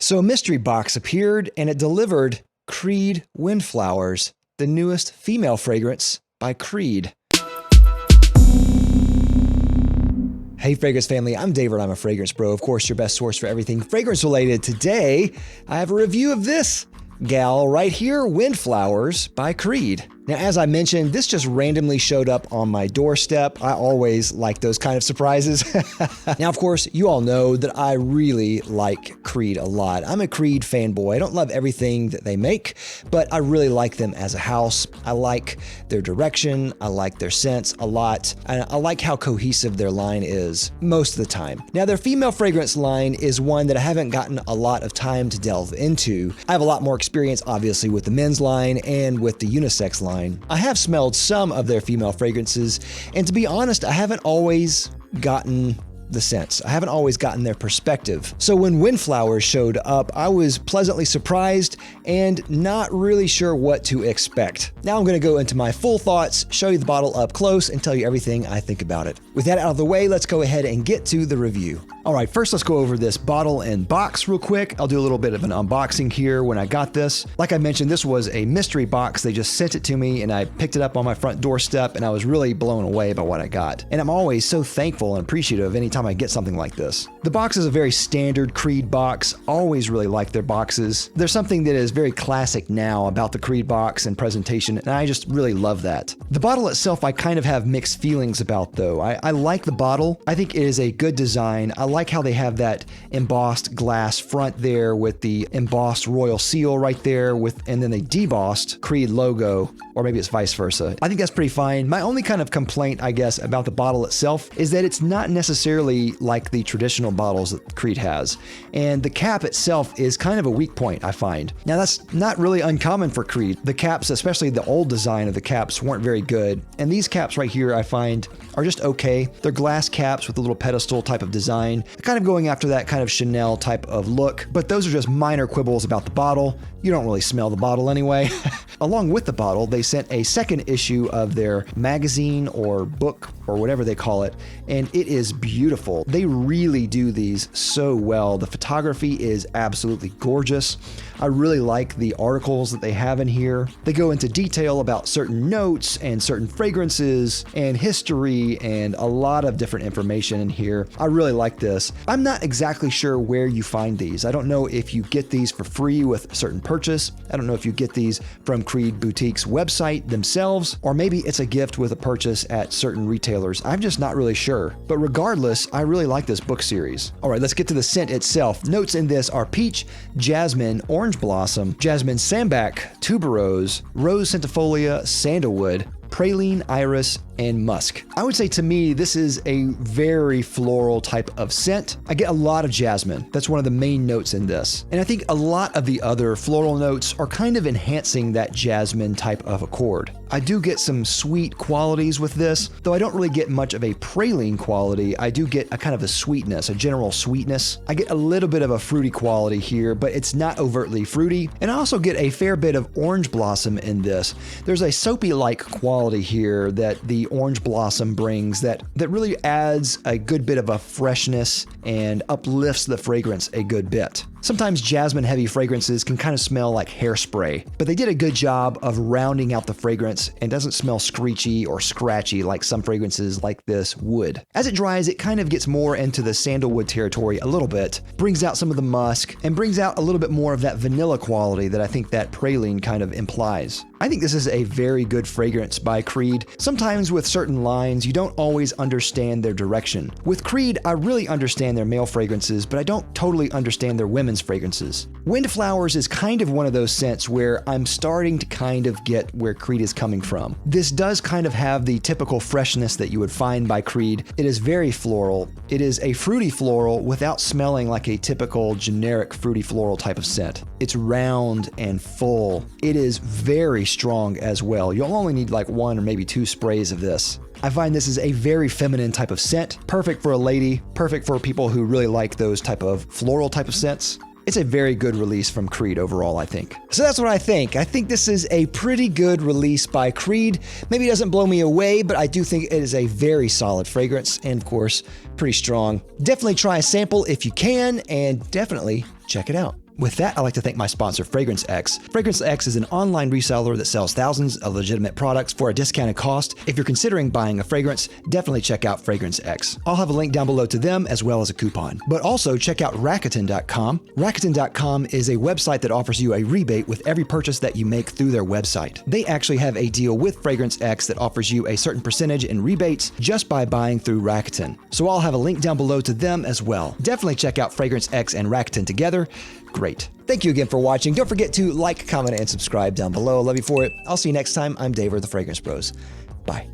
So a mystery box appeared and it delivered Creed Windflowers, the newest female fragrance by Creed. Hey Fragrance family, I'm David, I'm a fragrance bro, of course your best source for everything fragrance related. Today, I have a review of this gal right here, Windflowers by Creed. Now, as I mentioned, this just randomly showed up on my doorstep. I always like those kind of surprises. Now, of course, you all know that I really like Creed a lot. I'm a Creed fanboy. I don't love everything that they make, but I really like them as a house. I like their direction. I like their scents a lot. And I like how cohesive their line is most of the time. Now, their female fragrance line is one that I haven't gotten a lot of time to delve into. I have a lot more experience, obviously, with the men's line and with the unisex line. I have smelled some of their female fragrances, and to be honest, I haven't always gotten the sense. I haven't always gotten their perspective. So when Windflowers showed up, I was pleasantly surprised and not really sure what to expect. Now I'm going to go into my full thoughts, show you the bottle up close, and tell you everything I think about it. With that out of the way, let's go ahead and get to the review. All right, first let's go over this bottle and box real quick. I'll do a little bit of an unboxing here when I got this. Like I mentioned, this was a mystery box. They just sent it to me and I picked it up on my front doorstep and I was really blown away by what I got. And I'm always so thankful and appreciative anytime I get something like this. The box is a very standard Creed box. Always really like their boxes. There's something that is very classic now about the Creed box and presentation, and I just really love that. The bottle itself I kind of have mixed feelings about though. I like the bottle. I think it is a good design. I like how they have that embossed glass front there with the embossed royal seal right there and then they debossed Creed logo, or maybe it's vice versa. I think that's pretty fine. My only kind of complaint, I guess, about the bottle itself is that it's not necessarily like the traditional bottles that Creed has. And the cap itself is kind of a weak point, I find. Now that's not really uncommon for Creed. The caps, especially the old design of the caps, weren't very good. And these caps right here, I find, are just okay. They're glass caps with a little pedestal type of design, kind of going after that kind of Chanel type of look. But those are just minor quibbles about the bottle. You don't really smell the bottle anyway. Along with the bottle, they sent a second issue of their magazine or book or whatever they call it, and it is beautiful. They really do these so well. The photography is absolutely gorgeous. I really like the articles that they have in here. They go into detail about certain notes and certain fragrances and history and a lot of different information in here. I really like this. I'm not exactly sure where you find these. I don't know if you get these for free with a certain purchase. I don't know if you get these from Creed Boutique's website themselves, or maybe it's a gift with a purchase at certain retailers. I'm just not really sure. But regardless, I really like this book series. All right, let's get to the scent itself. Notes in this are peach, jasmine, orange blossom, jasmine sambac, tuberose, rose centifolia, sandalwood, praline, iris, and musk. I would say to me, this is a very floral type of scent. I get a lot of jasmine. That's one of the main notes in this. And I think a lot of the other floral notes are kind of enhancing that jasmine type of accord. I do get some sweet qualities with this, though I don't really get much of a praline quality. I do get a kind of a sweetness, a general sweetness. I get a little bit of a fruity quality here, but it's not overtly fruity. And I also get a fair bit of orange blossom in this. There's a soapy-like quality here that the orange blossom brings that really adds a good bit of a freshness and uplifts the fragrance a good bit. Sometimes jasmine heavy fragrances can kind of smell like hairspray, but they did a good job of rounding out the fragrance and doesn't smell screechy or scratchy like some fragrances like this would. As it dries, it kind of gets more into the sandalwood territory a little bit, brings out some of the musk, and brings out a little bit more of that vanilla quality that I think that praline kind of implies. I think this is a very good fragrance by Creed. Sometimes with certain lines, you don't always understand their direction. With Creed, I really understand their male fragrances, but I don't totally understand their women's fragrances. Windflowers is kind of one of those scents where I'm starting to kind of get where Creed is coming from. This does kind of have the typical freshness that you would find by Creed. It is very floral. It is a fruity floral without smelling like a typical generic fruity floral type of scent. It's round and full. It is very strong as well. You'll only need like one or maybe two sprays of this. I find this is a very feminine type of scent, perfect for a lady, perfect for people who really like those type of floral type of scents. It's a very good release from Creed overall, I think. So that's what I think. I think this is a pretty good release by Creed. Maybe it doesn't blow me away, but I do think it is a very solid fragrance and, of course, pretty strong. Definitely try a sample if you can, and definitely check it out. With that, I'd like to thank my sponsor, Fragrance X. Fragrance X is an online reseller that sells thousands of legitimate products for a discounted cost. If you're considering buying a fragrance, definitely check out Fragrance X. I'll have a link down below to them as well as a coupon. But also check out Rakuten.com. Rakuten.com is a website that offers you a rebate with every purchase that you make through their website. They actually have a deal with Fragrance X that offers you a certain percentage in rebates just by buying through Rakuten. So I'll have a link down below to them as well. Definitely check out Fragrance X and Rakuten together. Great. Thank you again for watching. Don't forget to like, comment, and subscribe down below. Love you for it. I'll see you next time. I'm Dave, the Fragrance Bros. Bye.